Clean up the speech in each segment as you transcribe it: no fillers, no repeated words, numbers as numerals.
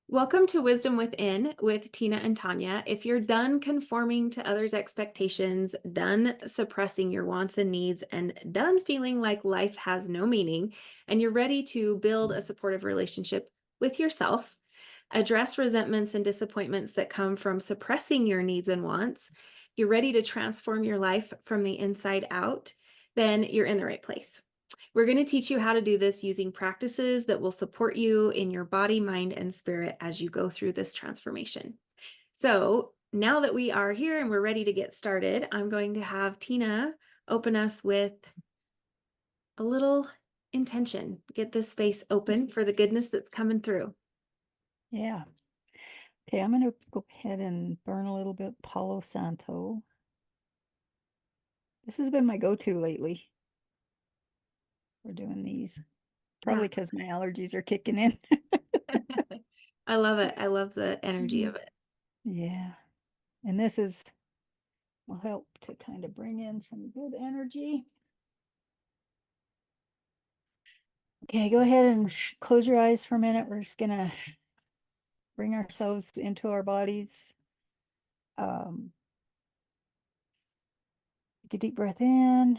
Welcome to Wisdom Within with Tina and Tanya. If you're done conforming to others' expectations, done suppressing your wants and needs, and done feeling like life has no meaning, and you're ready to build a supportive relationship with yourself, address resentments and disappointments that come from suppressing your needs and wants, you're ready to transform your life from the inside out, then you're in the right place. We're going to teach you how to do this using practices that will support you in your body, mind, and spirit as you go through this transformation. So now that we are here and we're ready to get started, I'm going to have Tina open us with a little intention. Get this space open for the goodness that's coming through. Yeah. Okay, I'm going to go ahead and burn a little bit Palo Santo. This has been my go-to lately for doing these. Yeah. Probably because my allergies are kicking in. I love it. I love the energy of it. Yeah. And will help to kind of bring in some good energy. Okay, go ahead and close your eyes for a minute. We're just going to bring ourselves into our bodies. Take a deep breath in.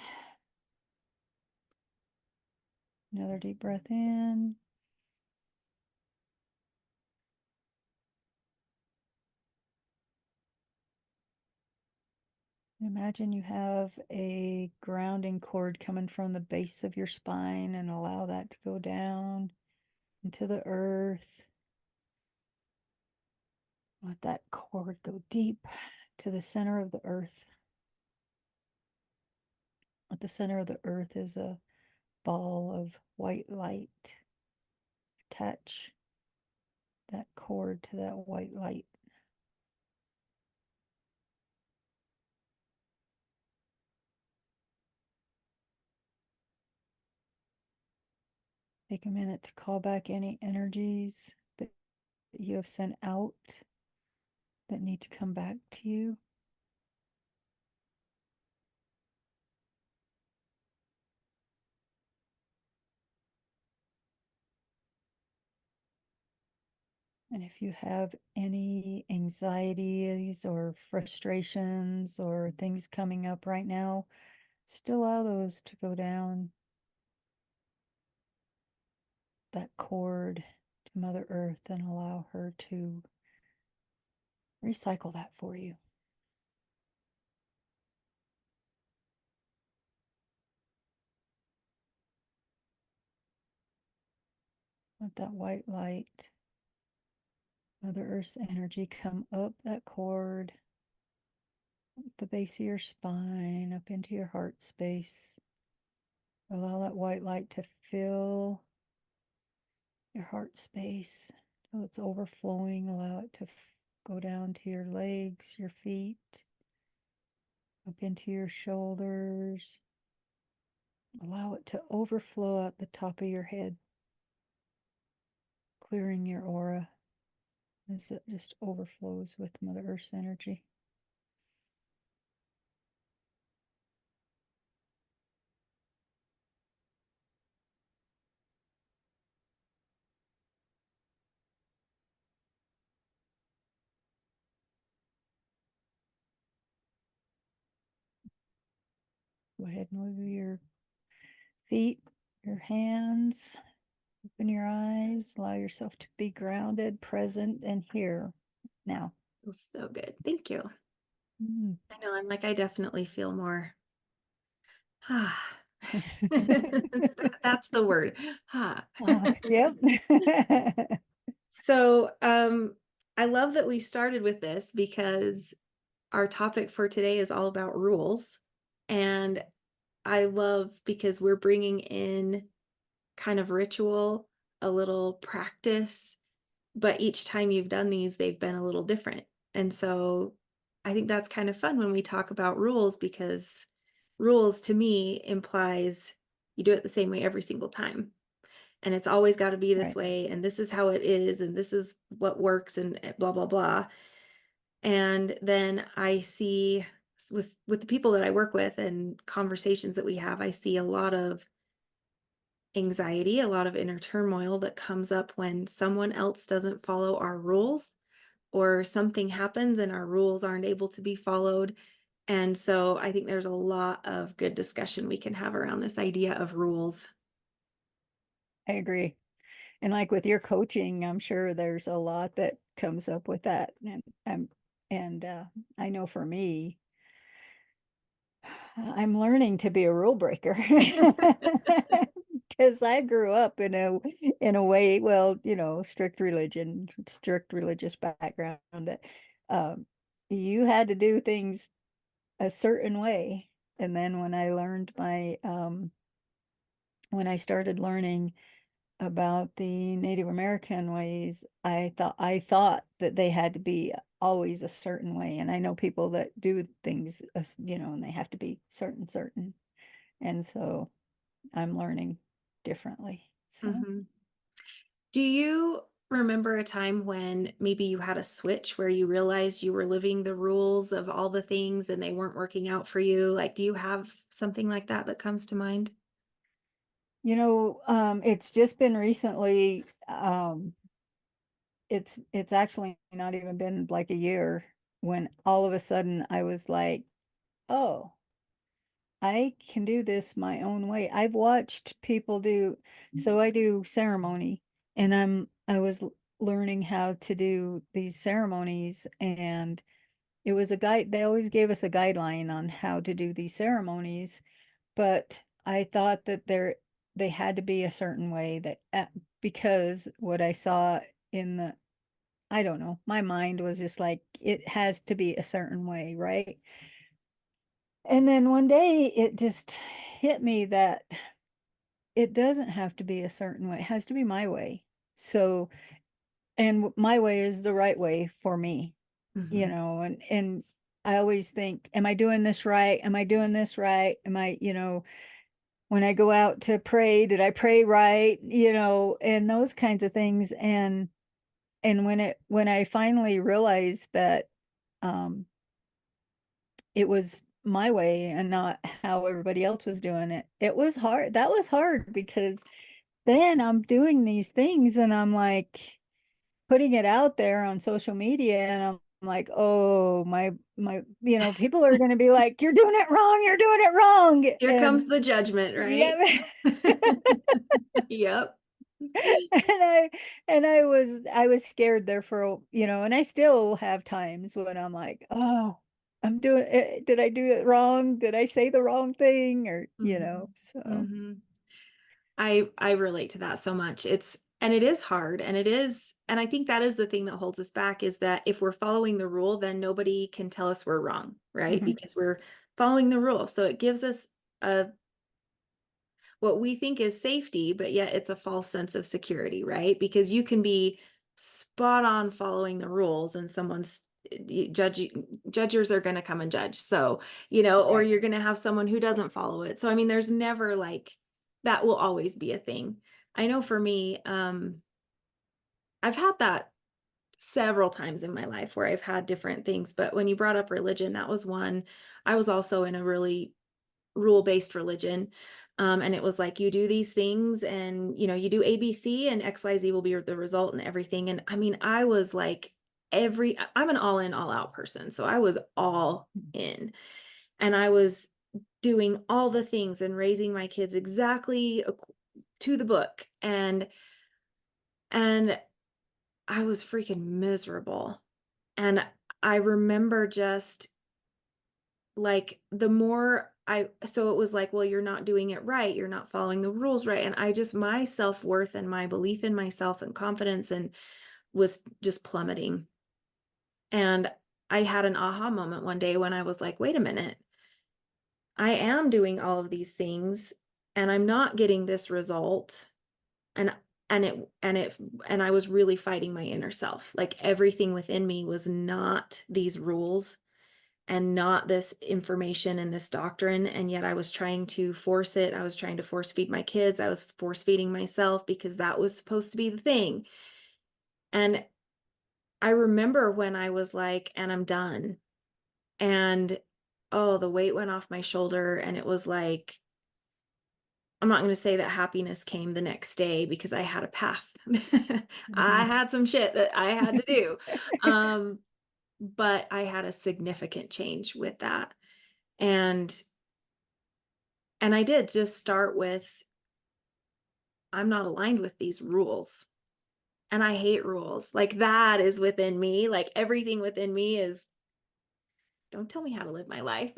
Another deep breath in. Imagine you have a grounding cord coming from the base of your spine and allow that to go down into the earth. Let that cord go deep to the center of the earth. At the center of the earth is a ball of white light. Attach that cord to that white light. Take a minute to call back any energies that you have sent out that need to come back to you. And if you have any anxieties or frustrations or things coming up right now, still allow those to go down that cord to Mother Earth and allow her to recycle that for you. Let that white light, Mother Earth's energy come up that cord, the base of your spine, up into your heart space. Allow that white light to fill your heart space till it's overflowing. Allow it to go down to your legs, your feet, up into your shoulders. Allow it to overflow out the top of your head, clearing your aura as it just overflows with Mother Earth's energy. Go ahead and move your feet, your hands. Open your eyes. Allow yourself to be grounded, present, and here now. Feels so good. Thank you. Mm. I know I definitely feel more. That's the word. Yep. So I love that we started with this because our topic for today is all about rules. And I love because we're bringing in kind of ritual, a little practice, but each time you've done these, they've been a little different. And so I think that's kind of fun when we talk about rules because rules to me implies you do it the same way every single time. And it's always got to be this Right. way. And this is how it is. And this is what works and blah, blah, blah. And then I see with the people that I work with and conversations that we have, I see a lot of anxiety, a lot of inner turmoil that comes up when someone else doesn't follow our rules or something happens and our rules aren't able to be followed. And so I think there's a lot of good discussion we can have around this idea of rules. I agree. And like with your coaching, I'm sure there's a lot that comes up with that. And I know for me, I'm learning to be a rule breaker because I grew up in a way, well, strict religion, strict religious background that um, you had to do things a certain way. And then when I started learning about the Native American ways, I thought that they had to be always a certain way. And I know people that do things, and they have to be certain. And so I'm learning differently. So, Mhm. Do you remember a time when maybe you had a switch where you realized you were living the rules of all the things and they weren't working out for you? Like, do you have something like that that comes to mind? it's just been recently, it's actually not even been like a year when all of a sudden I was like, oh, I can do this my own way. I've watched people so I do ceremony and I was learning how to do these ceremonies, and it was a guide. They always gave us a guideline on how to do these ceremonies, but I thought that they had to be a certain way because what I saw in I don't know, my mind was just like, it has to be a certain way, right? And then one day it just hit me that it doesn't have to be a certain way. It has to be my way. So, and my way is the right way for me, Mhm. and I always think, am I doing this right? Am I doing this right? When I go out to pray, did I pray right? And those kinds of things. And when I finally realized that um it was my way and not how everybody else was doing it, it was hard. That was hard because then I'm doing these things and I'm like putting it out there on social media, and I'm like, oh, people are going to be like, you're doing it wrong. You're doing it wrong. Here And comes the judgment, right? yeah. Yep. And I was scared there and I still have times when I'm like, oh, did I do it wrong? Did I say the wrong thing? Or, Mhm. so Mhm. I relate to that so much. And it is hard and it is and I think that is the thing that holds us back is that if we're following the rule, then nobody can tell us we're wrong, right? mhm, Because we're following the rule. So it gives us a what we think is safety, but yet it's a false sense of security, right? Because you can be spot on following the rules and someone's judges are going to come and judge. So, or right. you're going to have someone who doesn't follow it. So, I mean, there's never like that will always be a thing. I know for me, I've had that several times in my life where I've had different things, but when you brought up religion, that was one. I was also in a really rule-based religion. And it was like you do these things and you do ABC and XYZ will be the result and everything. And I mean, I was like I'm an all in, all out person. So I was all in. And I was doing all the things and raising my kids exactly to the book. And I was freaking miserable. And I remember just like the more so it was like, well, you're not doing it right. You're not following the rules right. And my self-worth and my belief in myself and confidence and was just plummeting. And I had an aha moment one day when I was like, wait a minute, I am doing all of these things and I'm not getting this result. And and I was really fighting my inner self. Like everything within me was not these rules and not this information and this doctrine. And yet I was trying to force it. I was trying to force feed my kids. I was force feeding myself because that was supposed to be the thing. And I remember when I was like, and I'm done. And oh, the weight went off my shoulder. And it was like, I'm not going to say that happiness came the next day because I had a path. I Mhm. had some shit that I had to do. Um, but I had a significant change with that. And I did just start with, I'm not aligned with these rules. And I hate rules. Like that is within me. Like everything within me is, don't tell me how to live my life.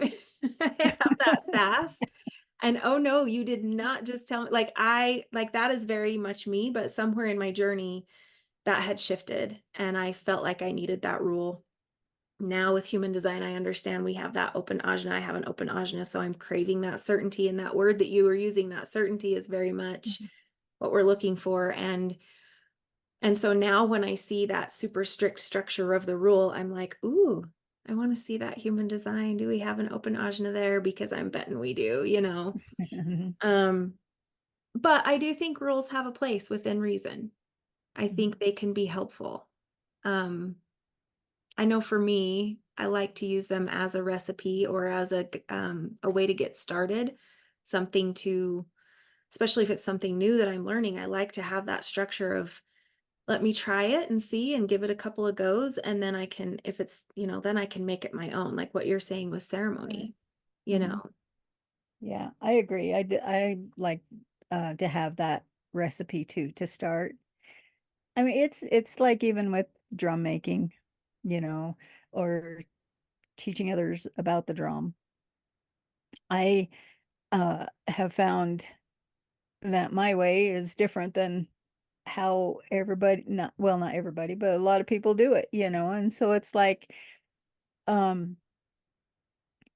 I have that sass. And oh no, you did not just tell me, like that is very much me, but somewhere in my journey that had shifted and I felt like I needed that rule. Now with human design, I understand we have that open ajna. I have an open ajna, so I'm craving that certainty. And that word that you were using, that certainty, is very much Mhm. what we're looking for. And so now when I see that super strict structure of the rule, I'm like, ooh, I want to see that human design. Do we have an open ajna there? Because I'm betting we do, you know. Um, but I do think rules have a place within reason. I Mhm. think they can be helpful. Um, I know for me, I like to use them as a recipe or as a way to get started, something to, especially if it's something new that I'm learning. I like to have that structure of, let me try it and see and give it a couple of goes, and then I can, if it's, then I can make it my own, like what you're saying with Right. ceremony, you Mhm. know. Yeah, I agree. I like to have that recipe too to start. I mean, it's like even with drum making, you know, or teaching others about the drum. I have found that my way is different than how everybody, not well, not everybody, but a lot of people do it, and so it's like um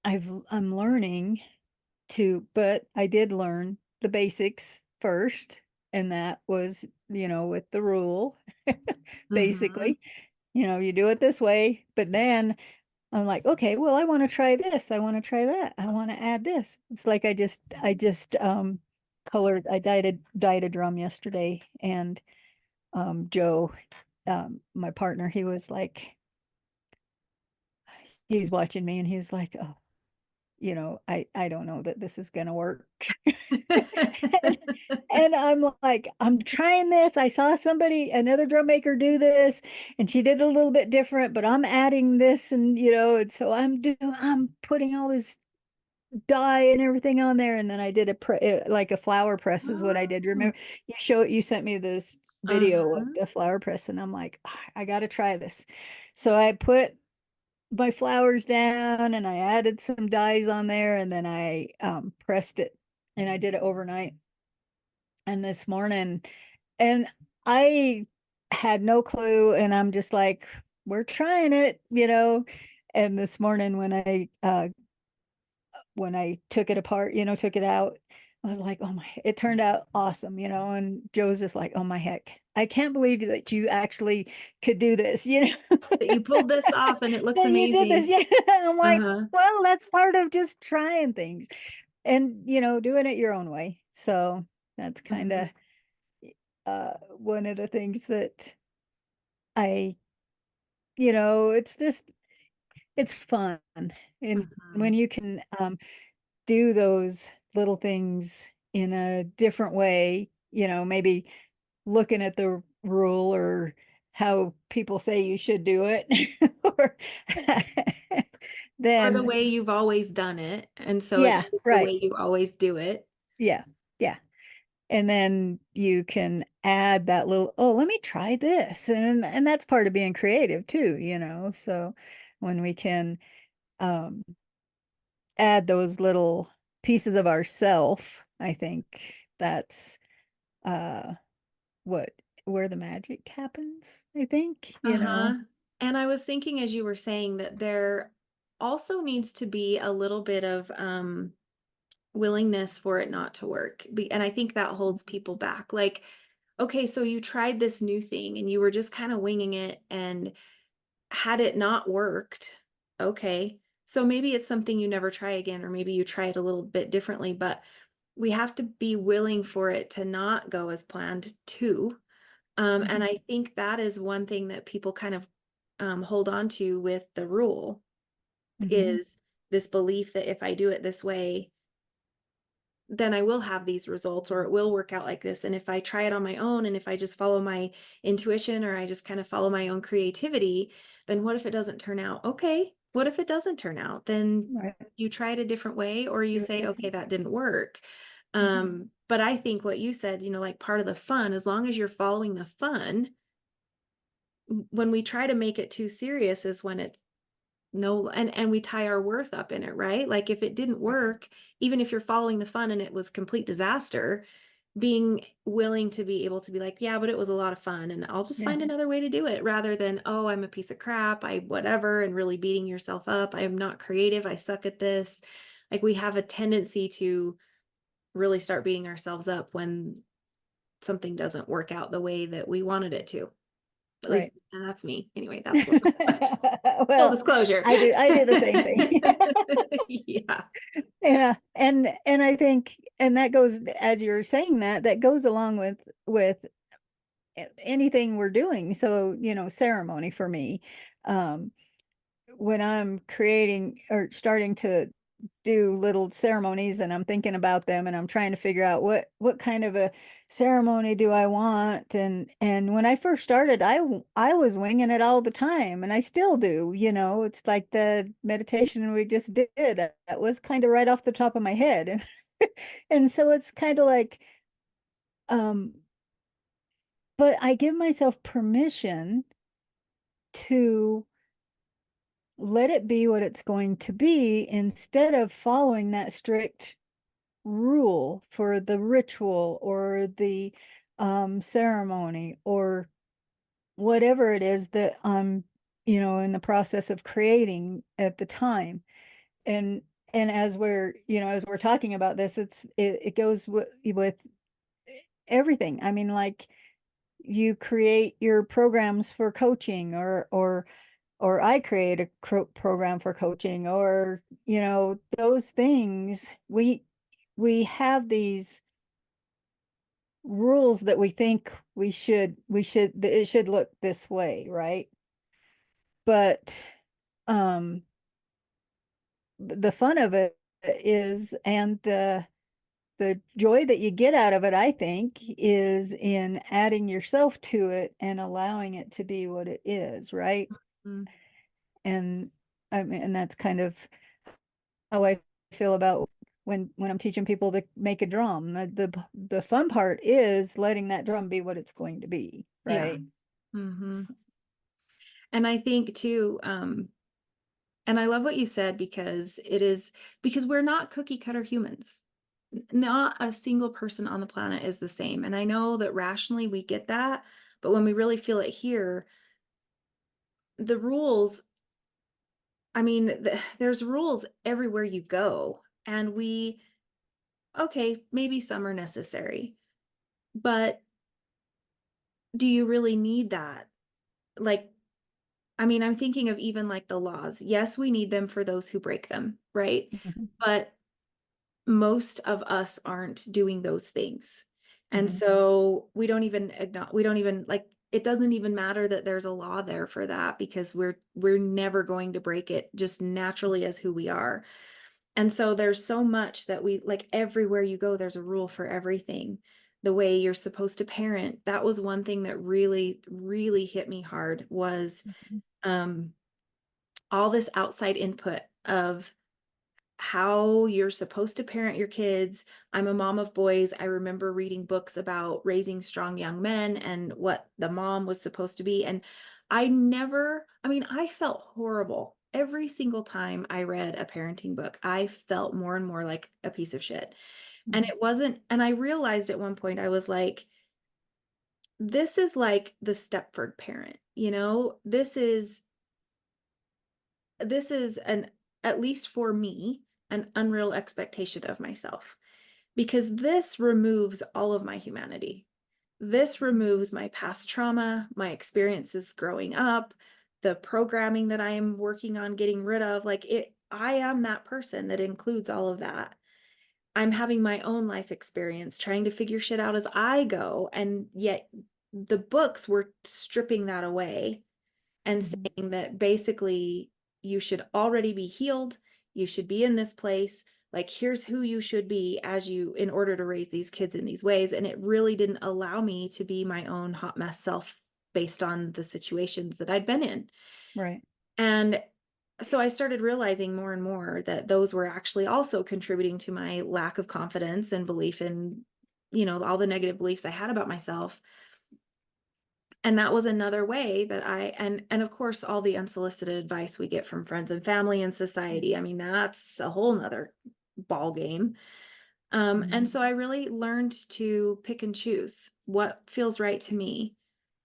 I'm learning but I did learn the basics first, and that was, with the rule, Mhm. basically, you do it this way, but then I'm like, "Okay, well, I wanna try this, I wanna try that, I wanna add this." It's like I just colored I dyed a drum yesterday, and, Joe, my partner, he's watching me, and he's like, "Oh, I don't know that this is gonna work." And and I'm like, "I'm trying this, I saw another drum maker do this, and she did it a little bit different, but I'm adding this and so I'm putting all this dye and everything on there, and then I did like a flower press is what I did. Oh. You sent me this video of Uh-huh. the flower press, and I'm like, "Ah, I gotta try this." So I put my flowers down, and I added some dyes on there, and then I, pressed it, and I did it overnight, and this morning and I had no clue, and I'm just like, "We're trying it," and this morning when I took it apart, took it out, I was like, "Oh my," it turned out awesome, and Joe's just like, "Oh my heck, I can't believe that you actually could do this." That you pulled this off and it looks That you did this, amazing. yeah. I'm like, Uh-huh. well, that's part of just trying things and doing it your own way. So that's kind Mhm. of one of the things that I, it's fun. And Mhm. when you can do those little things in a different way, maybe looking at the rule or how people say you should do it, or Or the then way you've always done it, and so it's yeah, just the right. way you always do it. Yeah, yeah, and then you can add that little, "Oh, let me try this," and that's part of being creative too, so when we can, um, add those little pieces of ourself, I think that's, uh, what where the magic happens, I think. Uh-huh. And I was thinking as you were saying that there also needs to be a little bit of, willingness for it not to work, and I think that holds people back, like, okay, so you tried this new thing and you were just kinda winging it, and had it not worked, okay, so maybe it's something you never try again, or maybe you try it a little bit differently, but we have to be willing for it to not go as planned too. And Mhm, I think that is one thing that people kind of hold on to with the rule mhm, is this belief that if I do it this way, then I will have these results, or it will work out like this. And if I try it on my own, and if I just follow my intuition, or I just kind of follow my own creativity, then what if it doesn't turn out? Okay. What if it doesn't turn out? Then Right. you try it a different way, or you Do it say, okay, different. that didn't work. Mhm. But I think what you said, like part of the fun, as long as you're following the fun, when we try to make it too serious is when it's no, and we tie our worth up in it, right? Like if it didn't Right. work, even if you're following the fun and it was complete disaster, being willing to be able to be like, yeah, but it was a lot of fun and I'll just Yeah. find another way to do it, rather than, oh, I'm a piece of crap, I whatever, and really beating yourself up. I am not creative. I suck at this. Like we have a tendency to really start beating ourselves up when something doesn't work out the way that we wanted it to. At least, Right. and that's me. Anyway, that's what full Well, disclosure. I do the same thing. Yeah. Yeah, and I think and that goes as you're saying that, that goes along with anything we're doing. So, ceremony for me, um, when I'm creating or starting to do little ceremonies and I'm thinking about them and I'm trying to figure out what kind of a ceremony do I want, and when I first started I was winging it all the time and I still do. It's like the meditation we just did, that was kind of right off the top of my head. And so it's kind of like, um but I give myself permission to let it be what it's going to be instead of following that strict rule for the ritual or the ceremony or whatever it is that I'm, in the process of creating at the time. And as we're talking about this, it goes with everything. I mean, like you create your programs for coaching or I create a program for coaching or those things we have these rules that we think that it should look this way, right? But um the fun of it is and the joy that you get out of it, I think, is in adding yourself to it and allowing it to be what it is, right? Mm. And I mean, and that's kind of how I feel about when I'm teaching people to make a drum. The fun part is letting that drum be what it's going to be, Yeah. right? Mhm. S- And I think too, and I love what you said, because because we're not cookie cutter humans. Not a single person on the planet is the same. And I know that rationally we get that, but when we really feel it here, the rules, I mean, there's rules everywhere you go. And okay, maybe some are necessary, but do you really need that? Like, I mean, I'm thinking of even like the laws. Yes, we need them for those who break them, right? Mhm, But most of us aren't doing those things. And mhm, so we don't even like, it doesn't even matter that there's a law there for that, because we're never going to break it just naturally as who we are. And so there's so much that we like, everywhere you go there's a rule for everything. The way you're supposed to parent, that was one thing that really hit me hard, was mhm, um all this outside input of how you're supposed to parent your kids. I'm a mom of boys. I remember reading books about raising strong young men and what the mom was supposed to be. And I mean, I felt horrible every single time I read a parenting book. I felt more and more like a piece of shit. And mhm, and I realized at one point, I was like, this is like the Stepford parent, this is an, at least for me, an unreal expectation of myself, because this removes all of my humanity. This removes my past trauma, my experiences growing up, the programming that I am working on getting rid of. Like I am that person that includes all of that. I'm having my own life experience, trying to figure shit out as I go. And yet the books were stripping that away and mhm, saying that basically you should already be healed. You should be in this place. like, here's who you should be as you in order to raise these kids in these ways. And it really didn't allow me to be my own hot mess self based on the situations that I'd been in. Right. And so I started realizing more and more that those were actually also contributing to my lack of confidence and belief in, all the negative beliefs I had about myself. And that was another way that and of course all the unsolicited advice we get from friends and family and society. I mean, that's a whole nother ball game. And Mhm. so I really learned to pick and choose what feels right to me.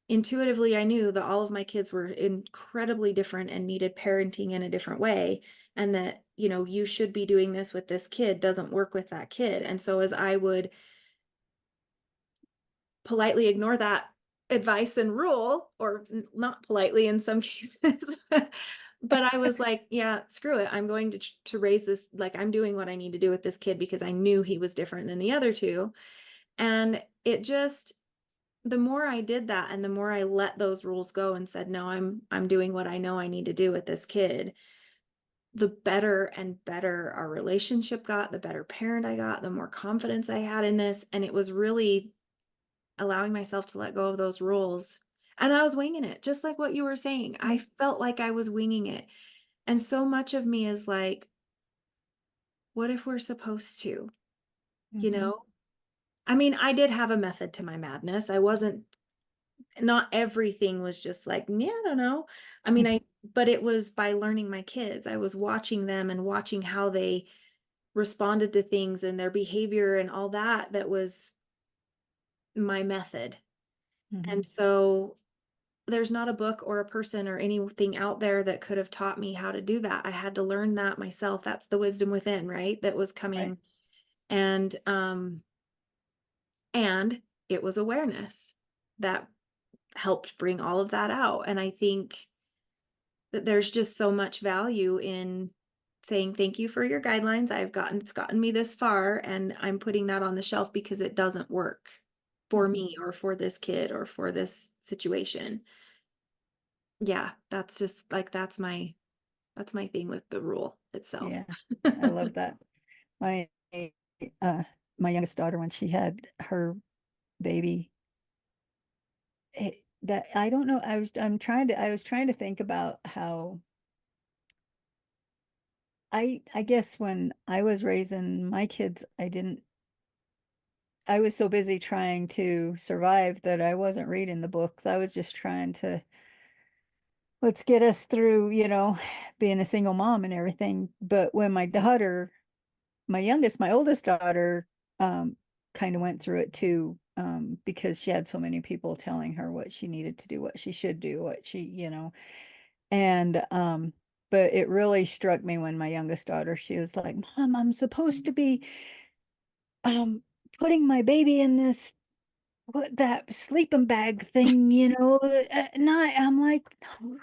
Intuitively, I knew that all of my kids were incredibly different and needed parenting in a different way. And that, you should be doing this with this kid doesn't work with that kid. And so as I would politely ignore that advice and rule, or not politely in some cases, but I was like, yeah, screw it. I'm going to raise this, like, I'm doing what I need to do with this kid because I knew he was different than the other two. And it just, the more I did that and the more I let those rules go and said, no, I'm doing what I know I need to do with this kid, the better and better our relationship got, the better parent I got, the more confidence I had in this. And it was really allowing myself to let go of those rules. And I was winging it, just like what you were saying. I Yeah. felt like I was winging it. And so much of me is like, what if we're supposed to? You Mhm. know? I mean, I did have a method to my madness. I wasn't, not everything was just like, yeah, I don't know. I mean, but it was by learning my kids. I was watching them and watching how they responded to things and their behavior and all that, that was my method. And Mhm. so there's not a book or a person or anything out there that could have taught me how to do that. I had to learn that myself. That's the wisdom within, right? That was Right. coming. And it was awareness that helped bring all of that out. And I think that there's just so much value in saying thank you for your guidelines. It's gotten me this far, and I'm putting that on the shelf because it doesn't work for Mhm. me or for this kid or for this situation. Yeah, that's just like that's my thing with the rule itself. Yeah. I love that. My uh my youngest daughter, when she had her baby, that I don't know, I was trying to think about how I guess when I was raising my kids, I was so busy trying to survive that I wasn't reading the books. I was just trying to, let's get us through, being a single mom and everything. But when my oldest daughter, um, kind of went through it too, because she had so many people telling her what she needed to do, what she should do, and but it really struck me when my youngest daughter, she was like, "Mom, I'm supposed to be um putting my baby in this, what, that sleeping bag thing, at night." I'm like, "No,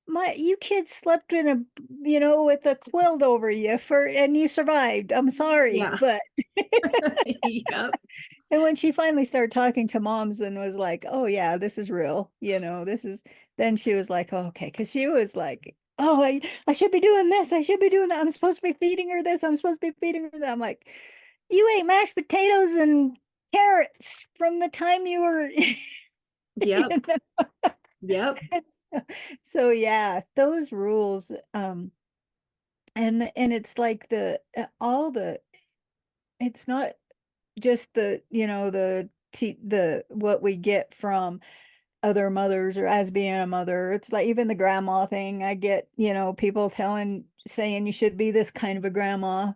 my you kids slept in with a quilt over you and you survived. I'm sorry, Yeah. but." Yep. And when she finally started talking to moms and was like, "Oh yeah, this is real, then she was like, "Oh, okay," because she was like, "Oh, I should be doing this, I should be doing that. I'm supposed to be feeding her this, I'm supposed to be feeding her that." I'm like, "You ate mashed potatoes and carrots from the time you were," Yep. you know? Yep. So yeah, those rules, and it's like all the it's not just the what we get from other mothers or as being a mother. It's like even the grandma thing. I get, people saying you should be this kind of a grandma.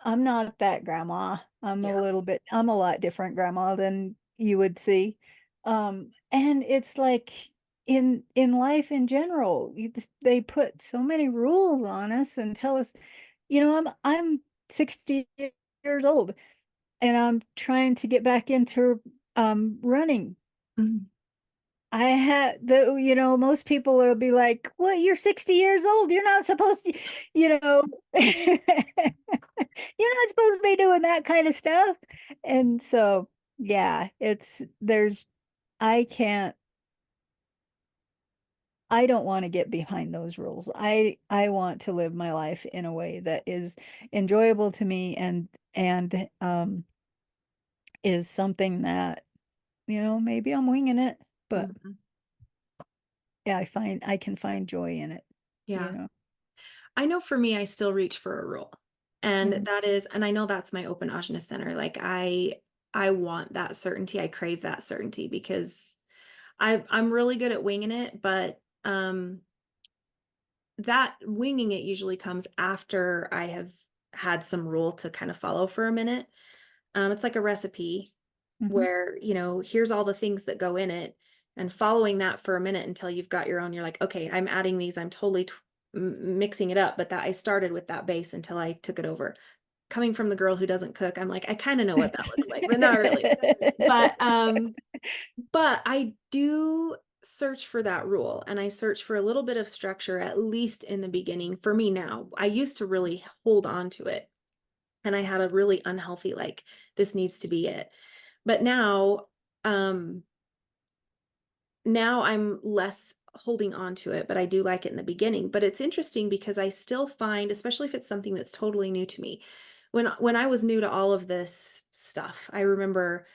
I'm not that grandma. Yeah. I'm a lot different grandma than you would see. And it's like in life in general, they put so many rules on us and tell us, I'm 60 years old and I'm trying to get back into running. Mhm. I had most people will be like, "Well, you're 60 years old. You're not supposed to, you know, you're not supposed to be doing that kind of stuff." And so, yeah, I can't, I don't want to get behind those rules. I want to live my life in a way that is enjoyable to me and is something that, maybe I'm winging it, but Mhm. yeah, I can find joy in it, you Yeah. know. I know for me, I still reach for a rule. And Mhm. that is, and I know that's my open audience center. Like I want that certainty. I crave that certainty because I'm really good at winging it, but that winging it usually comes after I have had some rule to kind of follow for a minute. It's like a recipe Mhm. where, here's all the things that go in it, and following that for a minute until you've got your own. You're like, okay, I'm adding these. I'm totally mixing it up, but that I started with that base until I took it over. Coming from the girl who doesn't cook, I'm like, I kind of know what that looks like, but not really. But I do search for that rule, and I search for a little bit of structure, at least in the beginning for me now. I used to really hold on to it, and I had a really unhealthy, like, this needs to be it. But um, now I'm less holding on to it, but I do like it in the beginning. But it's interesting because I still find, especially if it's something that's totally new to me, when I was new to all of this stuff, I remember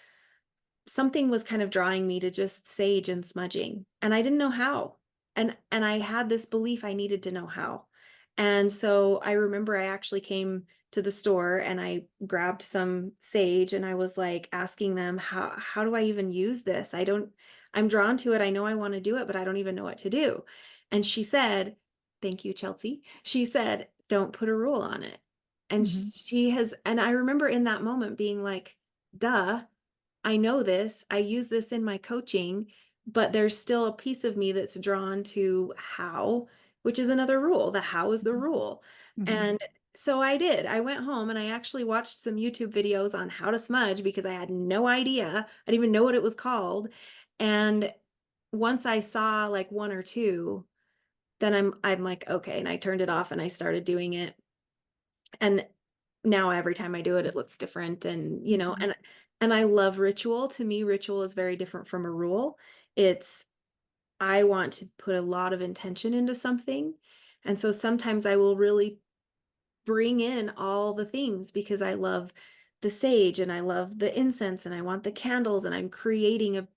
something was kind of drawing me to just sage and smudging, and I didn't know how. And I had this belief I needed to know how. And so I remember I actually came to the store and I grabbed some sage, and I was like asking them, how do I even use this? I'm drawn to it. I know I want to do it, but I don't even know what to do. And she said, thank you, Chelsea. She said, don't put a rule on it. And Mhm. and I remember in that moment being like, duh, I know this, I use this in my coaching, but there's still a piece of me that's drawn to how, which is another rule. The how is the Mhm. rule. Mhm. And so I did. I went home and I actually watched some YouTube videos on how to smudge because I had no idea. I didn't even know what it was called. And once I saw like one or two, then I'm like, okay. And I turned it off and I started doing it. And now every time I do it, it looks different. And, Mhm. and I love ritual. To me, ritual is very different from a rule. It's I want to put a lot of intention into something. And so sometimes I will really bring in all the things because I love the sage and I love the incense and I want the candles, and I'm creating a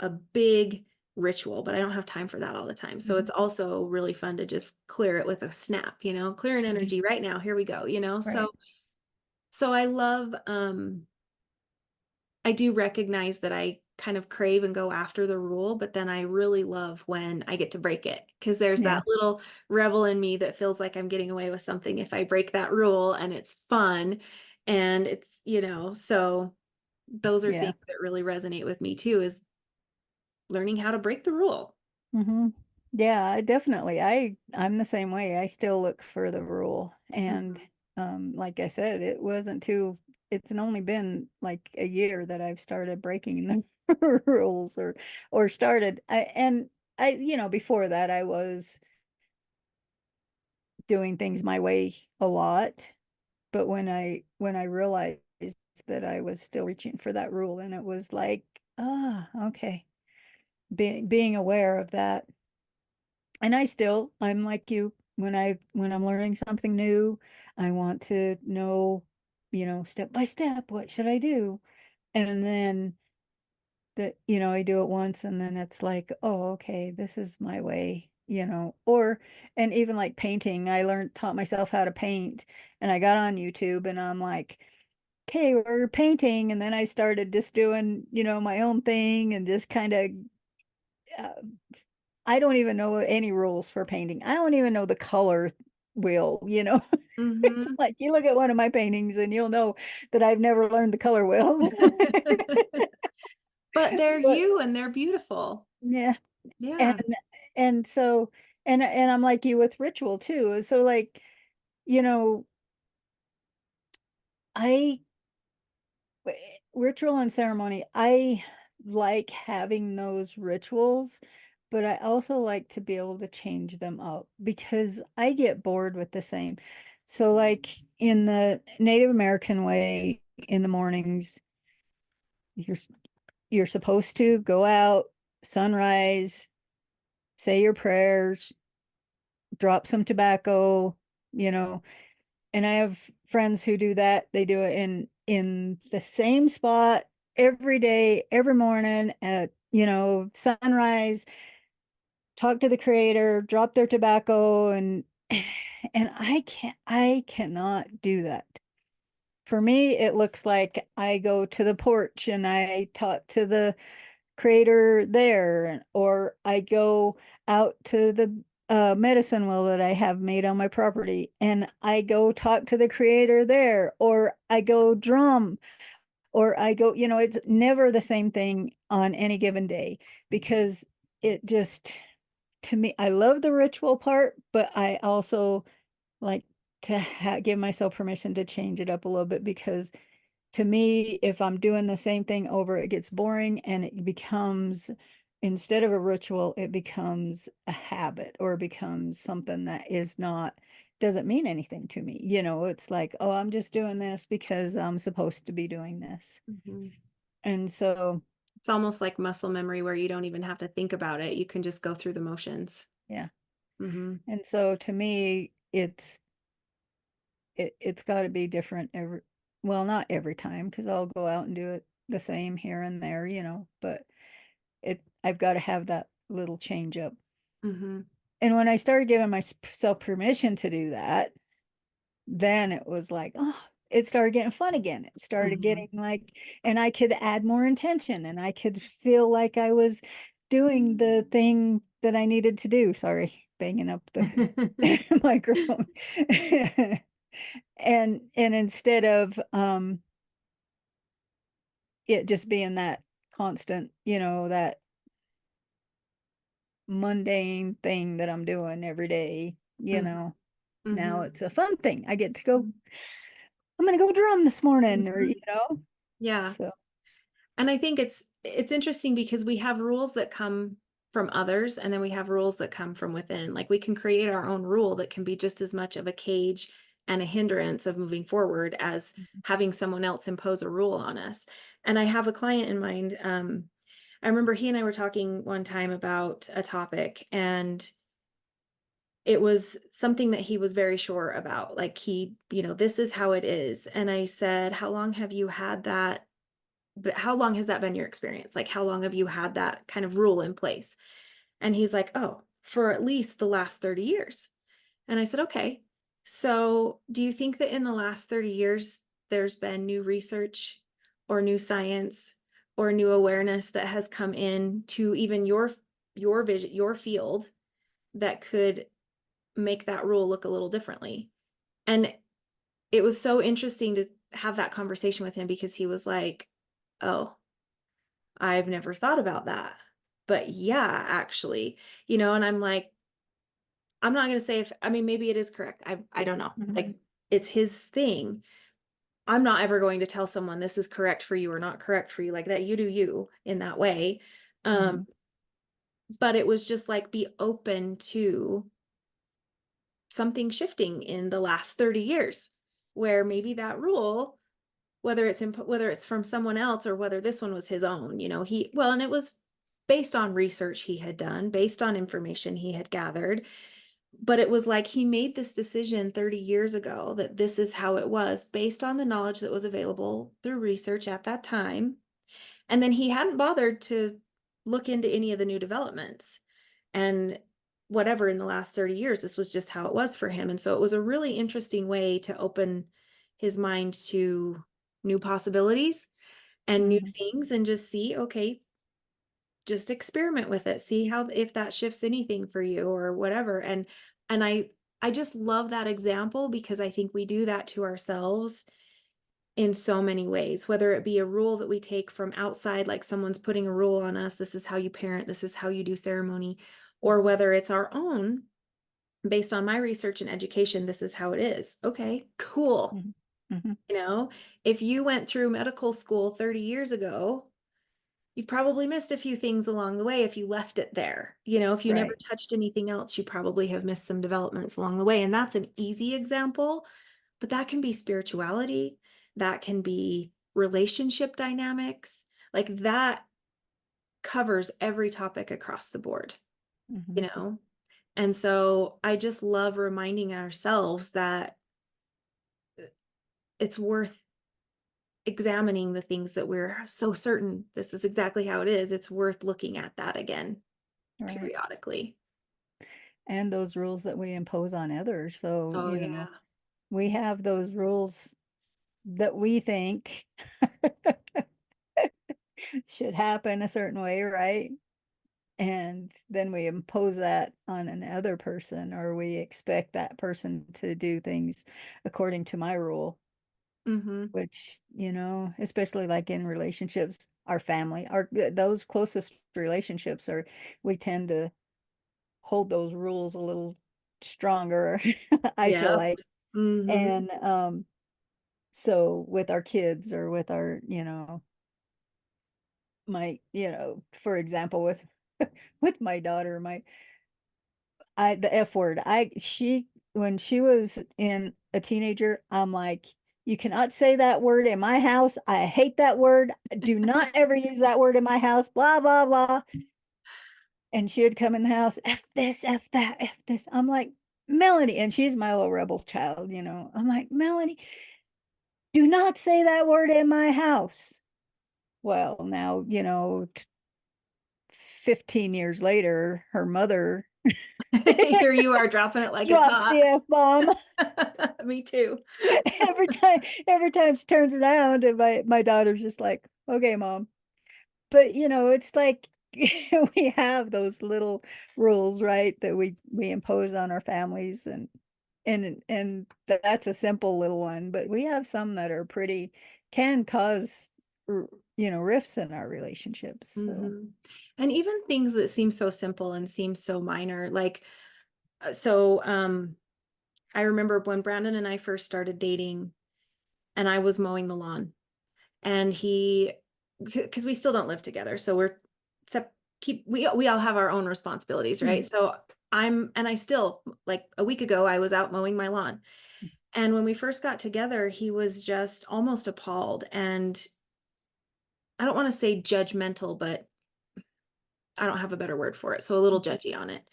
a big ritual, but I don't have time for that all the time. So Mhm. it's also really fun to just clear it with a snap, clear an Mhm. energy right now. Here we go, Right. So I love I do recognize that I kind of crave and go after the rule, but then I really love when I get to break it because there's Yeah. that little rebel in me that feels like I'm getting away with something if I break that rule, and it's fun, and so those are Yeah. things that really resonate with me too, is learning how to break the rule. Mhm. Yeah, definitely. I'm the same way. I still look for the rule. And Mhm. like I said, it's only been like a year that I've started breaking the rules or started and before that I was doing things my way a lot, but when I realized that I was still reaching for that rule, and it was like, okay. Being aware of that. And I'm like you, when I'm learning something new, I want to know, step by step, what should I do? And then I do it once and then it's like, oh, okay, this is my way, and even like painting, taught myself how to paint, and I got on YouTube and I'm like, okay, we're painting. And then I started just doing, my own thing and just kind of, uh, I don't even know any rules for painting. I don't even know the color wheel. It's Mhm. like you look at one of my paintings and you'll know that I've never learned the color wheels. But they're But you and they're beautiful. yeah, and Yeah. and so and I'm like you with ritual too. So like, you know, I ritual and ceremony, I like having those rituals, but I also like to be able to change them up because I get bored with the same. So, like in the Native American way, in the mornings, you're you're supposed to go out, sunrise, say your prayers, drop some tobacco, you know. And I have friends who do that. They do it in the same spot every day, every morning at, sunrise, talk to the creator, drop their tobacco, and I cannot do that. For me, it looks like I go to the porch and I talk to the creator there, or I go out to the medicine wheel that I have made on my property and I go talk to the creator there, or I go drum, or I go, it's never the same thing on any given day because it just, to me, I love the ritual part, but I also like to give myself permission to change it up a little bit because to me, if I'm doing the same thing over, it gets boring and it becomes, instead of a ritual, it becomes a habit or it becomes something that is not, doesn't mean anything to me. It's like, oh, I'm just doing this because I'm supposed to be doing this. Mhm. And so, It's almost like muscle memory where you don't even have to think about it. You can just go through the motions. yeah. Hmm. And so to me, it's got to be different every, well, not every time because I'll go out and do it the same here and there, but I've got to have that little change up. Hmm. And when I started giving myself permission to do that, then it was like, oh, it started getting fun again. It started Hmm. getting like, and I could add more intention and I could feel like I was doing the thing that I needed to do. Sorry, banging up the microphone. And instead of it just being that constant, that mundane thing that I'm doing every day, Hmm. now Hmm. it's a fun thing. I get to go, I'm gonna go drum this morning, or Yeah. so. And I think it's interesting because we have rules that come from others and then we have rules that come from within. Like we can create our own rule that can be just as much of a cage and a hindrance of moving forward as having someone else impose a rule on us. And I have a client in mind. I remember he and I were talking one time about a topic, and it was something that he was very sure about. Like this is how it is. And I said, how long have you had that? But how long has that been your experience? Like, how long have you had that kind of rule in place? And he's like, oh, for at least the last 30 years. And I said, okay. So do you think that in the last 30 years, there's been new research or new science or new awareness that has come in to even your vision, your field that could make that rule look a little differently? And it was so interesting to have that conversation with him because he was like, oh, I've never thought about that. But yeah, actually, and I'm like, I'm not going to say if, I mean, maybe it is correct. I don't know. Mhm, Like it's his thing. I'm not ever going to tell someone this is correct for you or not correct for you like that. You do you in that way. Um, mhm, but it was just like be open to something shifting in the last 30 years where maybe that rule, whether it's from someone else or whether this one was his own, and it was based on research he had done, based on information he had gathered, but it was like he made this decision 30 years ago that this is how it was based on the knowledge that was available through research at that time, and then he hadn't bothered to look into any of the new developments and whatever in the last 30 years. This was just how it was for him. And so it was a really interesting way to open his mind to new possibilities and new mhm, things and just see, okay, just experiment with it. See how if that shifts anything for you or whatever. And I just love that example because I think we do that to ourselves in so many ways, whether it be a rule that we take from outside, like someone's putting a rule on us, this is how you parent, this is how you do ceremony, or whether it's our own based on my research and education, this is how it is. Okay, cool. mhm, mhm, You know, if you went through medical school 30 years ago, you've probably missed a few things along the way if you left it there. If you never right. touched anything else, you probably have missed some developments along the way. And that's an easy example, but that can be spirituality, that can be relationship dynamics. Like that covers every topic across the board. Hmm. you know? And so I just love reminding ourselves that it's worth examining the things that we're so certain this is exactly how it is. It's worth looking at that again Right. periodically. And those rules that we impose on others. So, Oh, yeah. we have those rules that we think should happen a certain way, right? And then we impose that on another person, or we expect that person to do things according to my rule, Mhm. which, especially like in relationships, our family, those closest relationships are, we tend to hold those rules a little stronger, I feel Yep. like. Mhm. And so with our kids, or with our, for example, with with my daughter, the F word. When she was in a teenager, I'm like, you cannot say that word in my house. I hate that word. Do not ever use that word in my house, blah, blah, blah. And she would come in the house, F this, F that, F this. I'm like, Melanie, and she's my little rebel child, I'm like, Melanie, do not say that word in my house. Well, now, 15 years later, her mother Here you are dropping it like it's drops hot. the F bomb. Me too. every time every time she turns around, and my daughter's just like, okay, mom. But it's like, we have those little rules, right, that we impose on our families, and that's a simple little one, but we have some that are pretty, can cause rifts in our relationships. So Mhm. And even things that seem so simple and seem so minor, like, so, I remember when Brandon and I first started dating and I was mowing the lawn and because we still don't live together. So we're, except we all have our own responsibilities, right? mhm. So and I still, like a week ago, I was out mowing my lawn. And when we first got together, he was just almost appalled. And I don't want to say judgmental, but I don't have a better word for it. So a little Mhm. judgy on it.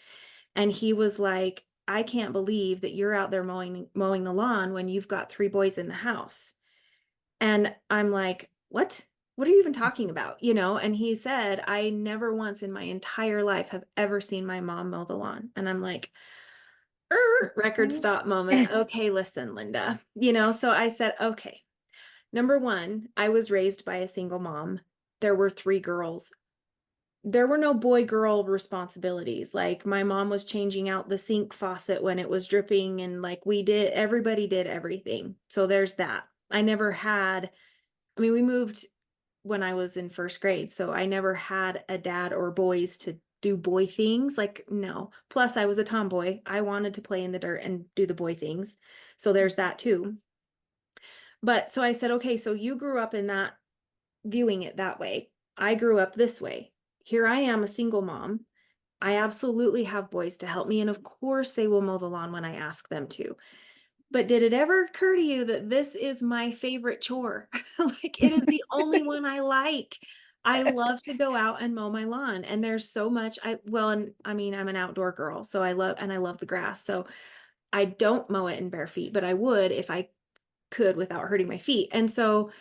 And he was like, I can't believe that you're out there mowing the lawn when you've got three boys in the house. And I'm like, what? What are you even talking about? And he said, I never once in my entire life have ever seen my mom mow the lawn. And I'm like, record stop moment. Okay, listen, Linda. So I said, okay. Number one, I was raised by a single mom. There were three girls. There were no boy girl responsibilities. Like my mom was changing out the sink faucet when it was dripping, and like everybody did everything. So there's that. I mean, we moved when I was in first grade, so I never had a dad or boys to do boy things. Like, no. Plus, I was a tomboy. I wanted to play in the dirt and do the boy things. So there's that too. But so I said, okay, so you grew up in that, viewing it that way. I grew up this way. Here I am, a single mom. I absolutely have boys to help me. And of course, they will mow the lawn when I ask them to. But did it ever occur to you that this is my favorite chore? Like, it is the only one I like. I love to go out and mow my lawn. And there's so much and I mean, I'm an outdoor girl, so I love the grass. So I don't mow it in bare feet, but I would if I could without hurting my feet. And so,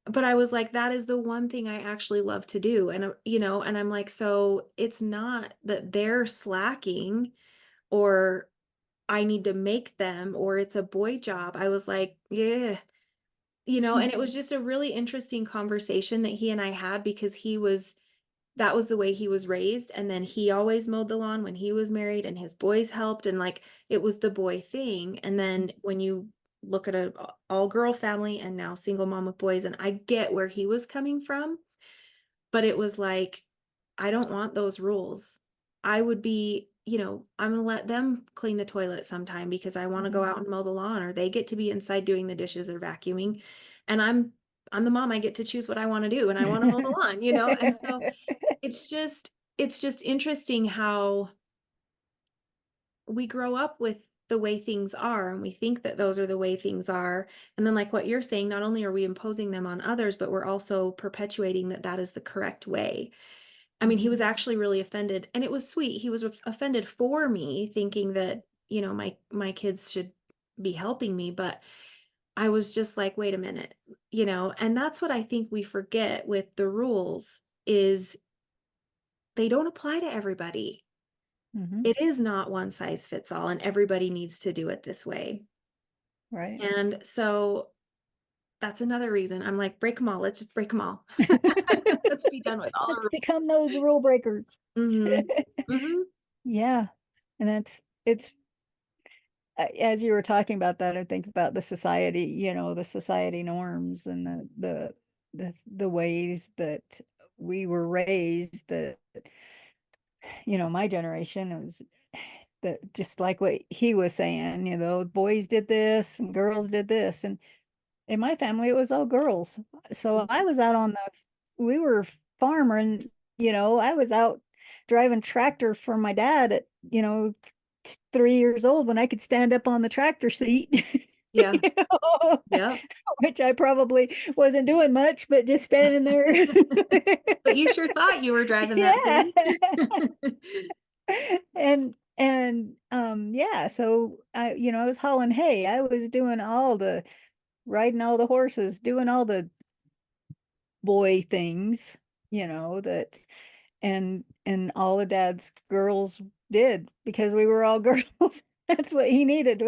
but I was like, that is the one thing I actually love to do. And, and I'm like, so it's not that they're slacking or I need to make them or it's a boy job. I was like, yeah, and it was just a really interesting conversation that he and I had because that was the way he was raised. And then he always mowed the lawn when he was married and his boys helped. And like, it was the boy thing. And then when you look at a all girl family and now single mom with boys, and I get where he was coming from, but it was like, I don't want those rules. I would be, I'm gonna let them clean the toilet sometime because I want to go Mhm. out and mow the lawn, or they get to be inside doing the dishes or vacuuming. And I'm the mom, I get to choose what I want to do and I want to mow the lawn, And so it's just interesting how we grow up with the way things are and we think that those are the way things are. And then, like what you're saying, not only are we imposing them on others, but we're also perpetuating that that is the correct way. I mean, he Mhm. was actually really offended, and it was sweet. He was offended for me, thinking that, my kids should be helping me, but I was just like, "Wait a minute," and that's what I think we forget with the rules is they don't apply to everybody. Mhm. It is not one size fits all, and everybody needs to do it this way. Right. And so that's another reason I'm like, break them all. Let's just break them all. Let's be done with all the Let's rules. become those rule breakers. Mhm. Mhm. Yeah, and it's as you were talking about that, I think about the society, the society norms and the ways that we were raised that, my generation was that just like what he was saying, boys did this and girls did this. And in my family, it was all girls. So I Mhm. was out we were farmer and, I was out driving tractor for my dad at, 3 years old when I could stand up on the tractor seat, Yeah. you know, Yeah. which I probably wasn't doing much, but just standing there. But you sure thought you were driving that Yeah. thing. Yeah, so I was hauling hay. I was doing all the riding all the horses, doing all the boy things, that and all of dad's girls did because we were all girls. That's what he needed,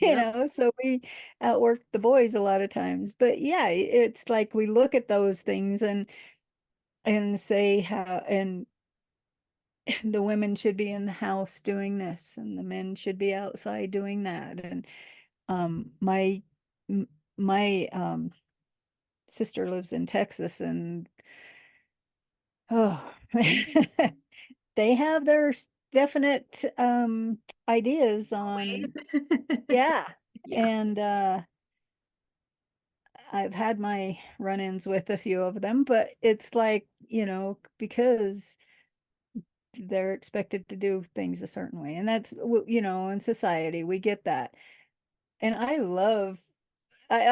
Yep. so we outworked the boys a lot of times. But yeah, it's like we look at those things and say how and the women should be in the house doing this and the men should be outside doing that. And my m- my sister lives in Texas and oh, they have their definite ideas Always. on, yeah. Yeah. And I've had my run-ins with a few of them, but it's like, because they're expected to do things a certain way. And that's in society, we get that. And I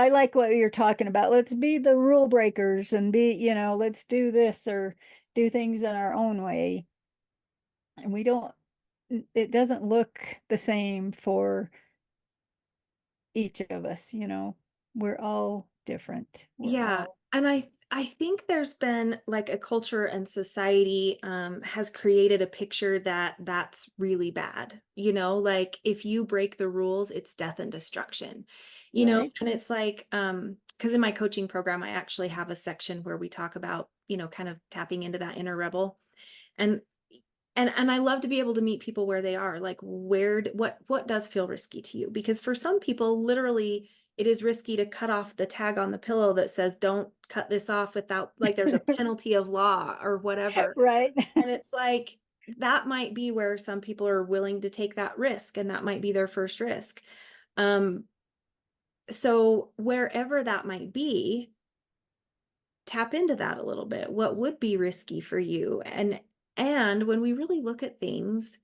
like what you're talking about. Let's be the rule breakers and let's do this or do things in our own way. And we don't it doesn't look the same for each of us, We're all different. We're Yeah, all and I think there's been like a culture and society has created a picture that that's really bad. Like if you break the rules, it's death and destruction. right. And it's like because in my coaching program, I actually have a section where we talk about kind of tapping into that inner rebel, and and I love to be able to meet people where they are, like what does feel risky to you? Because for some people, literally, it is risky to cut off the tag on the pillow that says, "Don't cut this off without," like there's a penalty of law or whatever. Right. And it's like that might be where some people are willing to take that risk, and that might be their first risk. Um, so wherever that might be, tap into that a little bit. What would be risky for you? And when we really look at things,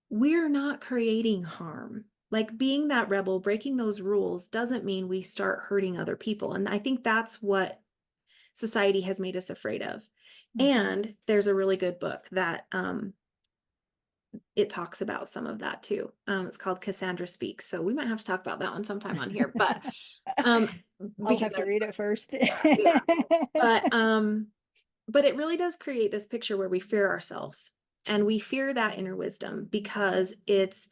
we're not creating harm. Like being that rebel, breaking those rules doesn't mean we start hurting other people. And I think that's what society has made us afraid of. Mhm. And there's a really good book that it talks about some of that too. It's called Cassandra Speaks. So we might have to talk about that one sometime on here, but um, I'll because have to read it first. yeah, but but it really does create this picture where we fear ourselves and we fear that inner wisdom because it's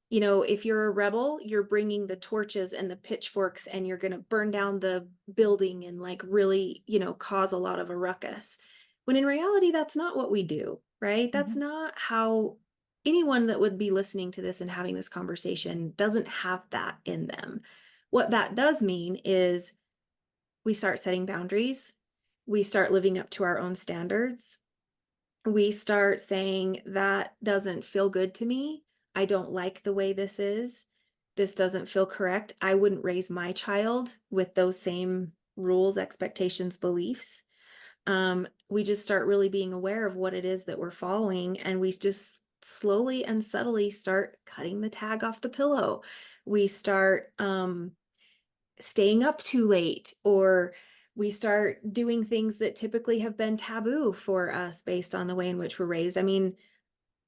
if you're a rebel, you're bringing the torches and the pitchforks and you're going to burn down the building and like really, cause a lot of a ruckus. When in reality, that's not what we do, right? That's Mhm. not how anyone that would be listening to this and having this conversation doesn't have that in them. What that does mean is we start setting boundaries, we start living up to our own standards, we start saying that doesn't feel good to me. I don't like the way this is. This doesn't feel correct. I wouldn't raise my child with those same rules, expectations, beliefs. We just start really being aware of what it is that we're following, and we just slowly and subtly start cutting the tag off the pillow. We start staying up too late, or we start doing things that typically have been taboo for us based on the way in which we're raised. I mean,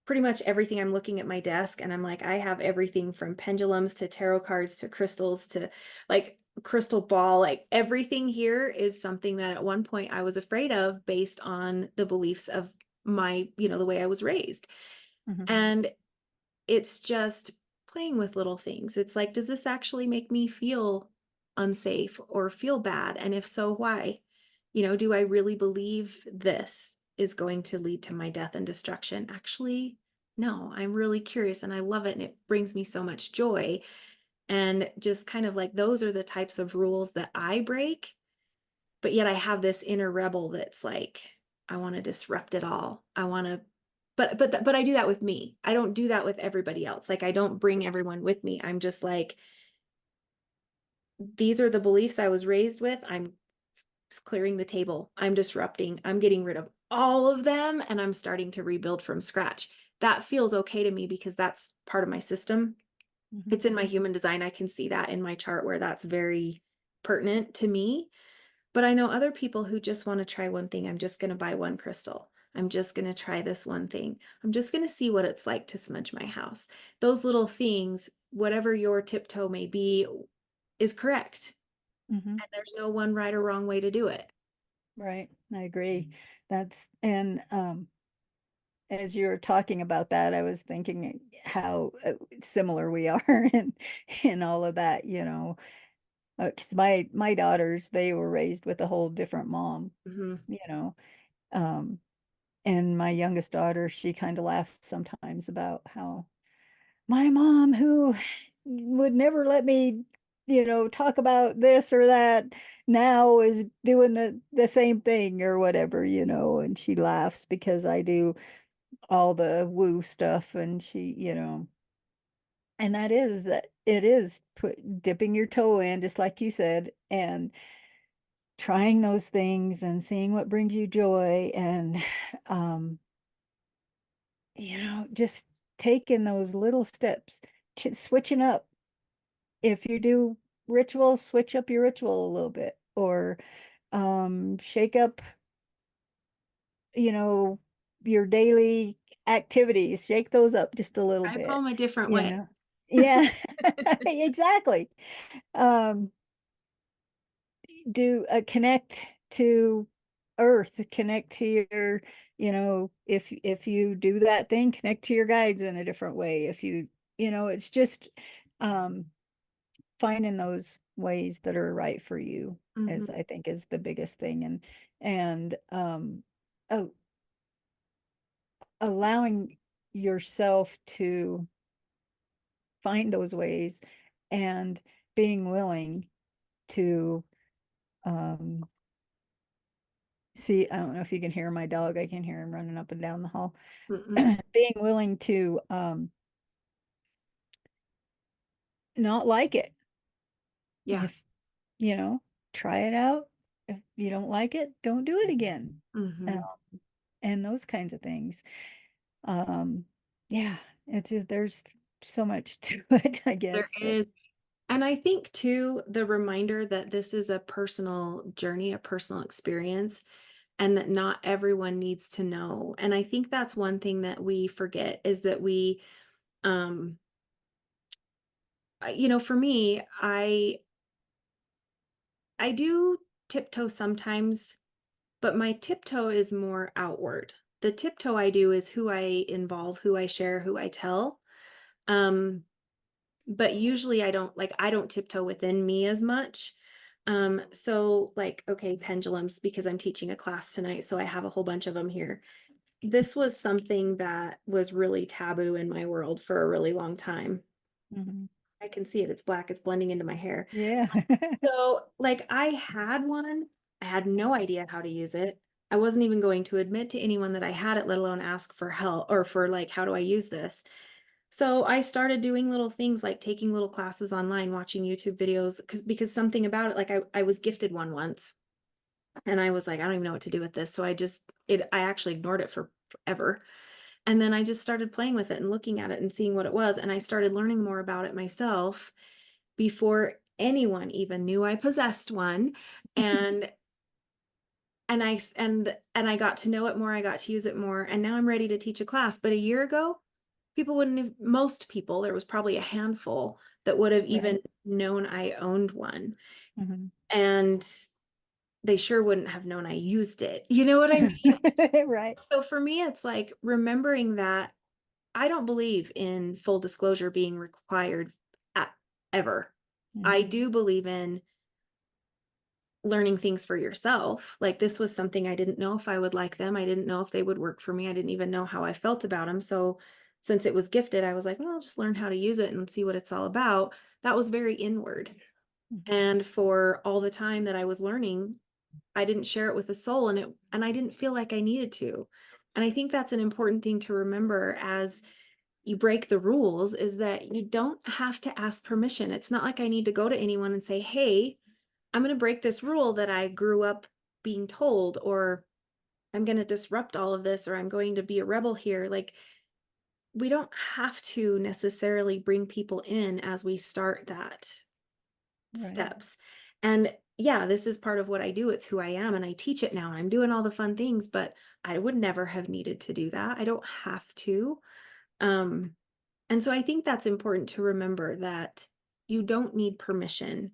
pretty much everything. I'm looking at my desk and I'm like, I have everything from pendulums to tarot cards to crystals to like crystal ball. Like everything here is something that at one point I was afraid of based on the beliefs of my, the way I was raised. Mhm. And it's just playing with little things. It's like, does this actually make me feel unsafe or feel bad? And if so, why? Do I really believe this is going to lead to my death and destruction? Actually, no, I'm really curious and I love it. And it brings me so much joy. And just kind of like those are the types of rules that I break. But yet I have this inner rebel that's like, I want to disrupt it all. I want to but I do that with me. I don't do that with everybody else. Like I don't bring everyone with me. I'm just like, these are the beliefs I was raised with. I'm clearing the table. I'm disrupting. I'm getting rid of all of them and I'm starting to rebuild from scratch. That feels okay to me because that's part of my system. Mhm. It's in my human design. I can see that in my chart where that's very pertinent to me. But I know other people who just want to try one thing. I'm just going to buy one crystal. I'm just going to try this one thing. I'm just going to see what it's like to smudge my house. Those little things, whatever your tiptoe may be, is correct. Mhm. And there's no one right or wrong way to do it. Right. I agree. And as you're talking about that, I was thinking how similar we are in all of that, 'cause my daughters, they were raised with a whole different mom, Hmm. you know. Um, and my youngest daughter, she kind of laughs sometimes about how my mom, who would never let me, talk about this or that, now is doing the same thing or whatever, and she laughs because I do all the woo stuff, and and that it is dipping your toe in, just like you said, and trying those things and seeing what brings you joy, and um just taking those little steps, switching up. If you do rituals, switch up your ritual a little bit, or shake up, you know, your daily activities, shake those up just a little Drive bit, home a different you way. know? Yeah, exactly. Um, connect to earth, connect to if you do that thing, connect to your guides in a different way. If it's just um finding those ways that are right for you is, Hmm. I think, is the biggest thing. And oh, allowing yourself to find those ways, and being willing to um see. I don't know if you can hear my dog. I can hear him running up and down the hall. Mm-mm. Being willing to not like it. Yeah. If you know Try it out. If you don't like it, don't do it again. Hmm. And those kinds of things. Um, yeah, there's so much to it, I There guess, but is. And I think too, the reminder that this is a personal journey, a personal experience, and that not everyone needs to know. And I think that's one thing that we forget is that um, for me, I do tiptoe sometimes, but my tiptoe is more outward. The tiptoe I do is who I involve, who I share, who I tell. Um, but usually I don't tiptoe within me as much. So like, okay, pendulums, because I'm teaching a class tonight, so I have a whole bunch of them here. This was something that was really taboo in my world for a really long time. mhm. I can see it. It's black. It's blending into my hair. Yeah. So, like, I had one. I had no idea how to use it. I wasn't even going to admit to anyone that I had it, let alone ask for help or for like, how do I use this? So I started doing little things like taking little classes online, watching YouTube videos because something about it, like I was gifted one once and I was like, I don't even know what to do with this. So I actually ignored it for forever. And then I just started playing with it and looking at it and seeing what it was. And I started learning more about it myself before anyone even knew I possessed one. And and I got to know it more, I got to use it more, and now I'm ready to teach a class. But a year ago, people wouldn't have most people, there was probably a handful that would have even Right. known I owned one, Mhm. and they sure wouldn't have known I used it. You know what I mean? Right. So for me, it's like remembering that I don't believe in full disclosure being required at ever. I Mhm. do believe in learning things for yourself. Like this was something I didn't know if I would like them. I didn't know if they would work for me. I didn't even know how I felt about them. So since it was gifted, I was like, well, I'll just learn how to use it and see what it's all about. That was very inward. Mhm. And for all the time that I was learning, I didn't share it with a soul, and I didn't feel like I needed to. And I think that's an important thing to remember as you break the rules is that you don't have to ask permission. It's not like I need to go to anyone and say, "Hey, I'm going to break this rule that I grew up being told," or "I'm going to disrupt all of this," or "I'm going to be a rebel here." Like, we don't have to necessarily bring people in as we start that Right. steps. And yeah, this is part of what I do. It's who I am, and I teach it now. I'm doing all the fun things, but I would never have needed to do that. I don't have to. Um, and so I think that's important to remember that you don't need permission.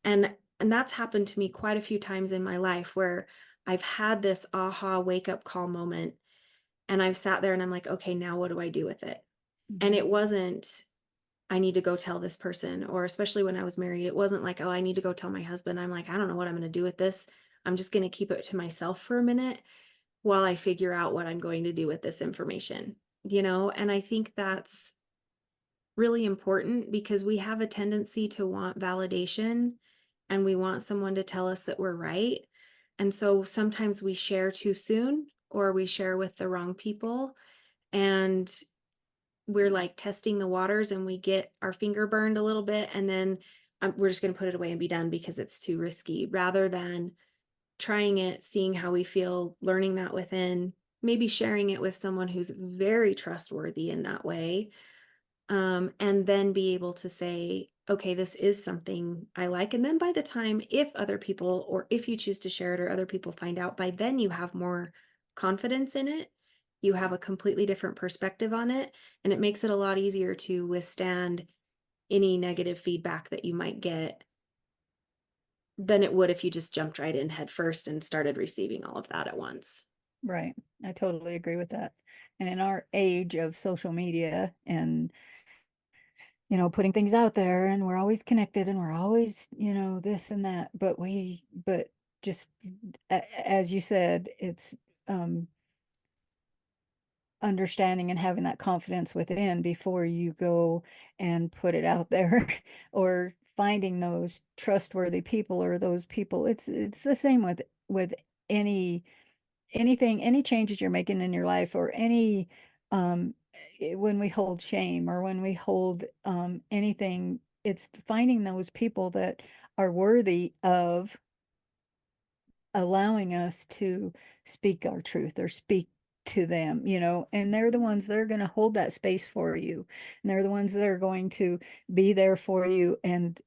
And that's happened to me quite a few times in my life where I've had this aha wake up call moment, and I've sat there and I'm like, okay, now what do I do with it? And Mhm. it wasn't, I need to go tell this person, or especially when I was married, it wasn't like, oh, I need to go tell my husband. I'm like, I don't know what I'm going to do with this. I'm just going to keep it to myself for a minute while I figure out what I'm going to do with this information. And I think that's really important because we have a tendency to want validation and we want someone to tell us that we're right. And so sometimes we share too soon or we share with the wrong people, and we're like testing the waters and we get our finger burned a little bit, and then we're just going to put it away and be done because it's too risky, rather than trying it, seeing how we feel, learning that within, maybe sharing it with someone who's very trustworthy in that way, and then be able to say, okay, this is something I like. And then by the time, if other people, or if you choose to share it or other people find out, by then you have more confidence in it. You have a completely different perspective on it. And it makes it a lot easier to withstand any negative feedback that you might get than it would if you just jumped right in head first and started receiving all of that at once. Right. I totally agree with that. And in our age of social media and, putting things out there and we're always connected and we're always, this and that, but just as you said, it's um understanding and having that confidence within before you go and put it out there or finding those trustworthy people or those people. It's the same with any anything, any changes you're making in your life or any when we hold shame or when we hold anything, it's finding those people that are worthy of allowing us to speak our truth or speak to them, and they're the ones that are going to hold that space for you. And they're the ones that are going to be there for you. And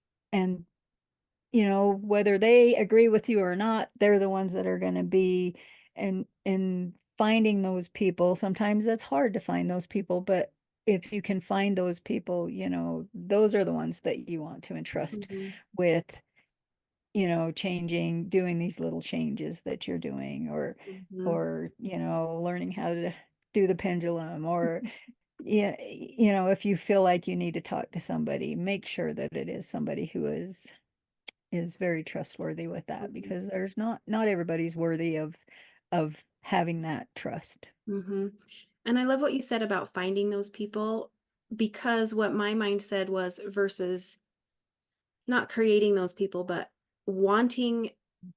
whether they agree with you or not, they're the ones that are going to be. And finding those people, sometimes that's hard to find those people, but if you can find those people, those are the ones that you want to entrust Mhm, with, doing these little changes that you're doing, or mhm, or learning how to do the pendulum, or yeah, if you feel like you need to talk to somebody, make sure that it is somebody who is very trustworthy with that, mhm, because there's not everybody's worthy of having that trust. mhm. And I love what you said about finding those people, because what my mind said was versus not creating those people, but wanting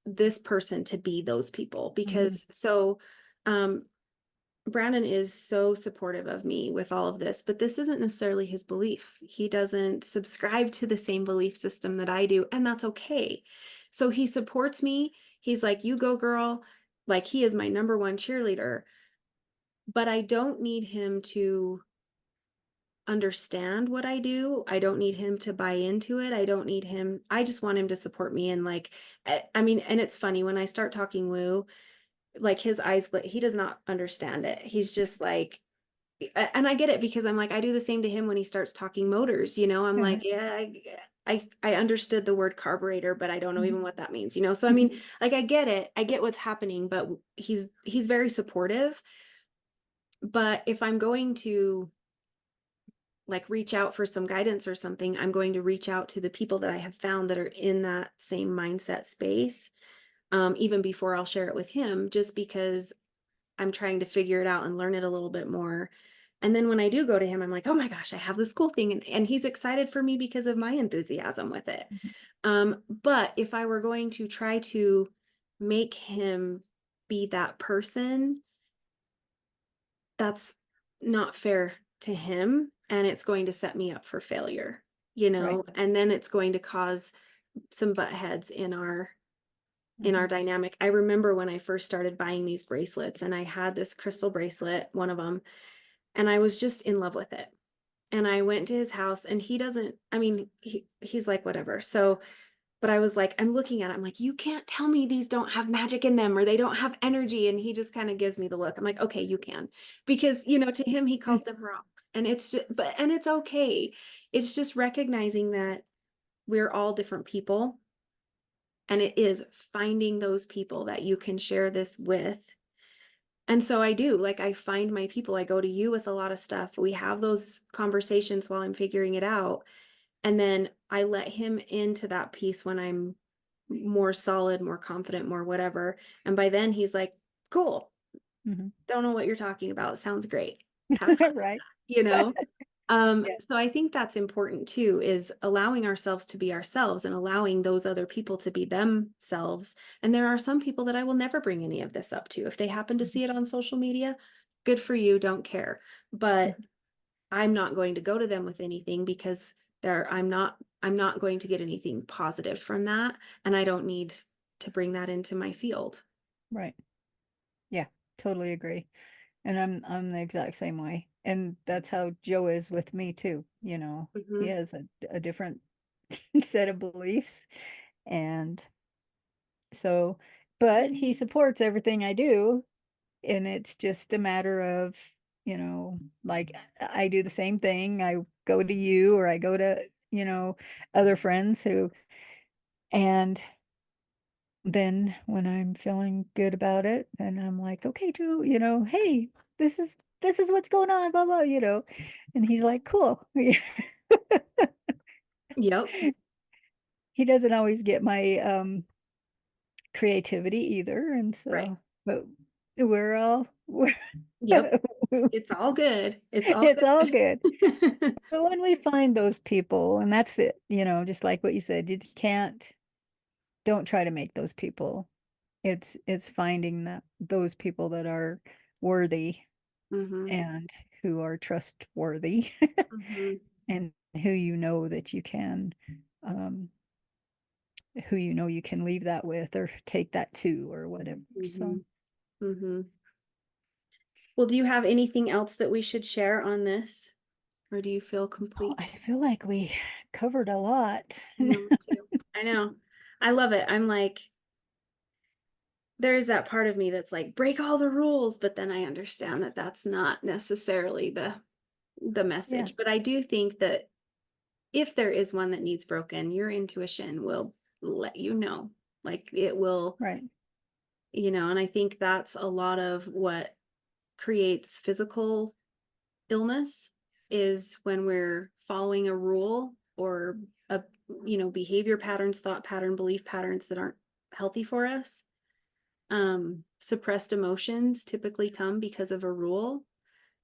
this person to be those people. Mhm. Because so um Brandon is so supportive of me with all of this, but this isn't necessarily his belief. He doesn't subscribe to the same belief system that I do, and that's okay. So he supports me. He's like, "You go, girl." Like he is my number one cheerleader, but I don't need him to understand what I do. I don't need him to buy into it. I don't need him. I just want him to support me and like I mean, and it's funny when I start talking woo, like his eyes he does not understand it. He's just like and I get it because I'm like I do the same to him when he starts talking motors, you know. I'm like, Uh-huh. yeah, I understood the word carburetor, but I don't know Mhm. even what that means, you know. So I mean, like I get it. I get what's happening, but he's very supportive. But if I'm going to like reach out for some guidance or something, I'm going to reach out to the people that I have found that are in that same mindset space, even before I'll share it with him, just because I'm trying to figure it out and learn it a little bit more. And then when I do go to him, I'm like, oh my gosh, I have this cool thing. And he's excited for me because of my enthusiasm with it. Mhm. But if I were going to try to make him be that person, that's not fair to him. And it's going to set me up for failure, you Right. know, and then it's going to cause some butt heads in Mhm. our dynamic. I remember when I first started buying these bracelets and I had this crystal bracelet, one of them, and I was just in love with it. And I went to his house and he doesn't, I mean, he's like, whatever. So, but I was like, I'm looking at it. I'm like, you can't tell me these don't have magic in them or they don't have energy. And he just kind of gives me the look. I'm like, okay, you can. Because, you know, to him, he calls them rocks. And it's just, but, and it's okay. It's just recognizing that we're all different people. And it is finding those people that you can share this with. And so I do, like, I find my people. I go to you with a lot of stuff. We have those conversations while I'm figuring it out. And then I let him into that piece when I'm more solid, more confident, more whatever. And by then he's like, cool. Mhm. Don't know what you're talking about. Sounds great. Have fun, Right. you know? Yeah. So I think that's important too, is allowing ourselves to be ourselves and allowing those other people to be themselves. And there are some people that I will never bring any of this up to. If they happen to Mhm. see it on social media, good for you, don't care. But Mhm. I'm not going to go to them with anything because I'm not going to get anything positive from that. And I don't need to bring that into my field. Right. Yeah. Totally agree. And I'm the exact same way. And that's how Joe is with me too. You know, he Hmm. has a different set of beliefs. And so, but he supports everything I do. And it's just a matter of, like I do the same thing. I go to you or I go to, other friends who, and then when I'm feeling good about it, then I'm like, okay, Joe, hey, this is what's going on, blah blah, and he's like, cool. Yep. He doesn't always get my creativity either, and Right. so, but we're all Yep. It's all good. It's all it's all good. good. But when we find those people, and that's it, just like what you said, you can't, don't try to make those people. It's finding that those people that are worthy Hmm. and who are trustworthy Hmm. and who that you can um you can leave that with or take that to or whatever. Hmm. So Hmm. Well, do you have anything else that we should share on this? Or do you feel oh, complete? I feel like we covered a lot. I know, me too. I know. I love it. I'm like, there's that part of me that's like, break all the rules, but then I understand that that's not necessarily the Yeah, message. But I do think that if there is one that needs broken, your intuition will let you know. Like it will, right, you know, and I think that's a lot of what creates physical illness is when we're following a rule or a behavior patterns, thought pattern, belief patterns that aren't healthy for us. Suppressed emotions typically come because of a rule.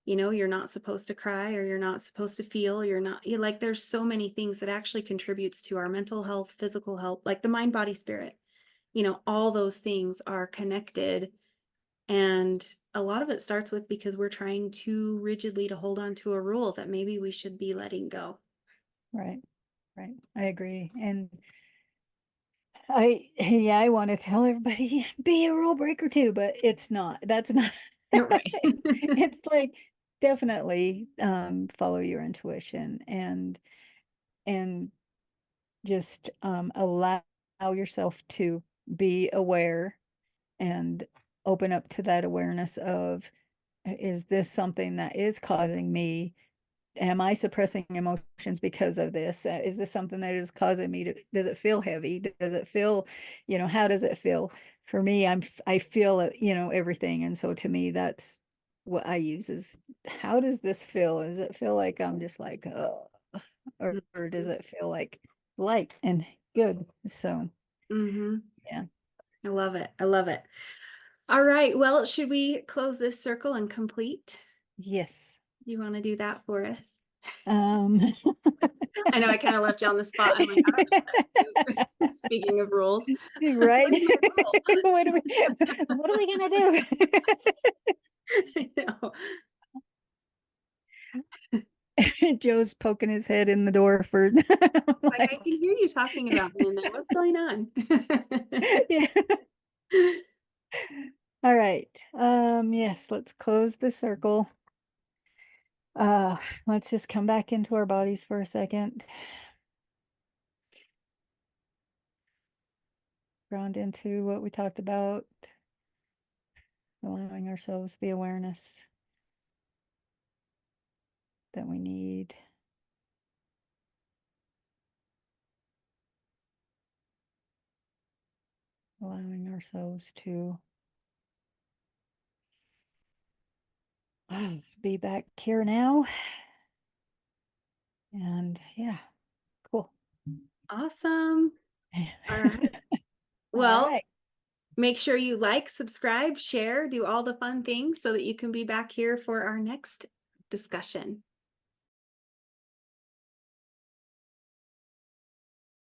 You know, you're not supposed to cry or you're not supposed to feel, you're like there's so many things that actually contributes to our mental health, physical health, like the mind, body, spirit. You know, all those things are connected. And a lot of it starts with because we're trying too rigidly to hold on to a rule that maybe we should be letting go. right, right. I agree. And yeah, I want to tell everybody be a rule breaker too, but it's not. That's not. Right. It's like definitely follow your intuition and just allow yourself to be aware and open up to that awareness of, is this something that is causing me? Am I suppressing emotions because of this? Is this something that is causing me to, does it feel heavy? Does it feel, how does it feel? For me, I feel it, everything. And so to me, that's what I use is, how does this feel? Does it feel like I'm just like, or does Mhm. it feel like light and good? So, Mhm. yeah. I love it. I love it. All right. Well, should we close this circle and complete? Yes. You want to do that for us? Um, I know I kind of left you on the spot. I'm like, I don't know what to do. Speaking of rules, right. where's my rule? What are we gonna do? I know. Joe's poking his head in the door for Like I can hear you talking about me in there. What's going on? yeah. All right. Yes, let's close the circle. Uh, let's just come back into our bodies for a second. Ground into what we talked about, allowing ourselves the awareness that we need. Allowing ourselves to be back here now. And yeah, cool. Awesome. All right. All Well, right. make sure you like, subscribe, share, do all the fun things so that you can be back here for our next discussion.